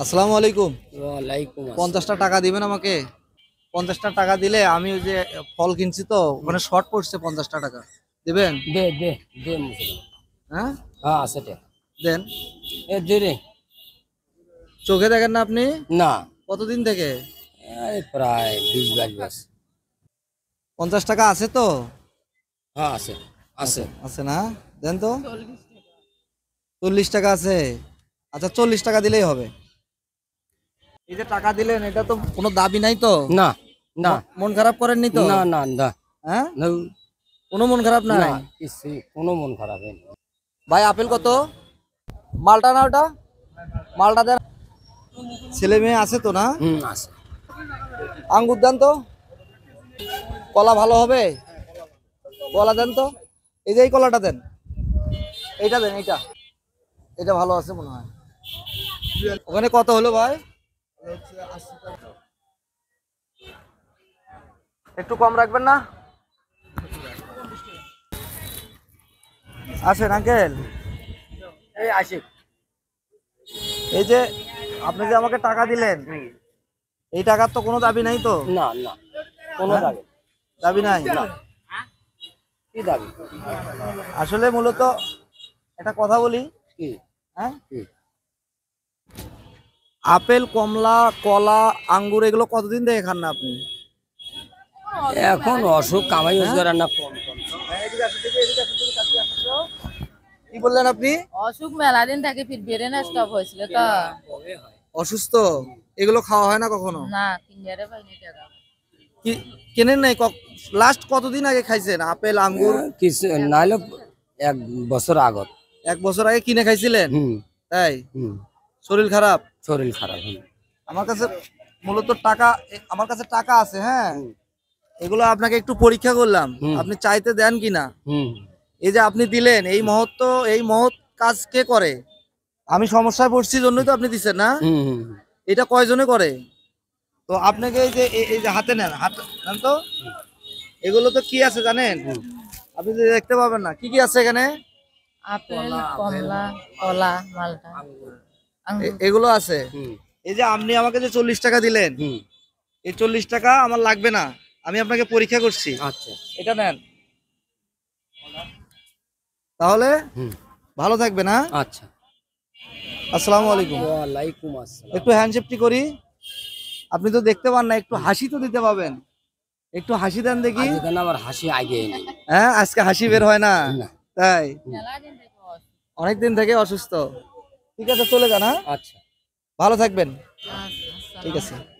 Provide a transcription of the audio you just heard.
আসসালামু আলাইকুম। ওয়ালাইকুম 50টা টাকা দিবেন আমাকে? 50টা টাকা দিলে আমি ওই যে ফল কিনছি তো ওখানে শর্ট পড়ছে 50টা টাকা। দিবেন? দে দে দে মুসলিম হ্যাঁ হ্যাঁ সেটা দেন। দে রে চোখে দেখেন না আপনি? না কতদিন থেকে? প্রায় 20-22 বছর। 50 টাকা আছে তো? হ্যাঁ আছে আছে আছে আছে না? দেন তো। 40 টাকা আছে। আচ্ছা 40 টাকা দিলেই হবে। এই যে টাকা দিলেন এটা তো কোনো দাবি নাই তো? না না মন খারাপ করেননি তো? না না না হ্যাঁ না কোনো মন খারাপ না নাই? কিছু কোনো মন খারাপ হয়নি। ভাই আপেল কত? মালটা না ওটা? মালটা দেন। ছেলে মেয়ে আছে তো না? আছে আঙ্গুর দেন তো। কলা ভালো হবে? কলা দেন তো। এই যে এই কলাটা দেন। এইটা দেন এইটা। এটা ভালো আছে মনে হয়। ওখানে কত হলো ভাই? একটু কম রাখবেন না? আসেন আঙ্কেল। এই আসে এই যে আপনি যে আমাকে টাকা দিলেন এই টাকার তো কোনো দাবি নাই তো? না না কোনো হ্যাঁ? দাবি দাবি নাই। কি দাবি আসলে মূলত একটা কথা বলি। কি হ্যাঁ কি? আপেল কমলা কলা আঙ্গুর এগুলো কতদিন থেকে খান না আপনি? এখন অসুখ কামাই রোজগার আর না কম কম কি বললেন আপনি? অসুখ মেলা দিন থেকে ফির বেরেনে স্টপ হয়েছিল তো কবে হয় অসুস্থ? এগুলো খাওয়া হয় না কখনো? না কিনজারে পাইনি টাকা কি কেনেন নাই? লাস্ট কতদিন আগে খাইছেন আপেল আঙ্গুর? কিছু নাইলে 1 বছর আগত 1 বছর আগে কিনে খাইছিলেন? হুম তাই? হুম শরীর খারাপ? শরীর খারাপ আমার কাছে মূলত টাকা আমার কাছে টাকা আছে। হ্যাঁ এগুলো আপনাকে একটু পরীক্ষা করলাম হুম। আপনি চাইতে দেন কিনা। হুম এই যে আপনি দিলেন এই মহৎ কাজ কে করে? আমি সমস্যায় পড়ছি জন্যই তো আপনি দিচ্ছেন না? হুম হুম এটা কয়জনে করে? তো আপনাকে এই যে হাতে নেন হাত নেন তো। এগুলো তো কি আছে জানেন? আপনি তো দেখতে পাবেন না কি কি আছে এখানে। আপেল কমলা কলা মালটা আঙ্গুর এগুলো আছে। হুম এই যে আপনি আমাকে যে 40 টাকা দিলেন হুম এই 40 টাকা আমার লাগবে না। আমি আপনাকে পরীক্ষা করছি। আচ্ছা এটা নেন তাহলে। হুম ভালো থাকবে না? আচ্ছা আসসালামু আলাইকুম। ওয়ালাইকুম আসসালাম একটু হ্যান্ডশেকটি করি। আপনি তো দেখতে পান না একটু হাসি তো দিতে পাবেন। একটু হাসি দেন দেখি। আজ কেন আবার হাসি আগে নেই হ্যাঁ আজকে হাসি বের হয় না? না তাই? মেলা দিন থেকে অসুখ অনেকদিন থেকে অসুস্থ। ঠিক আছে চলে যান। হ্যাঁ আচ্ছা ভালো থাকবেন। আচ্ছা, ঠিক আসসালাম। আছে।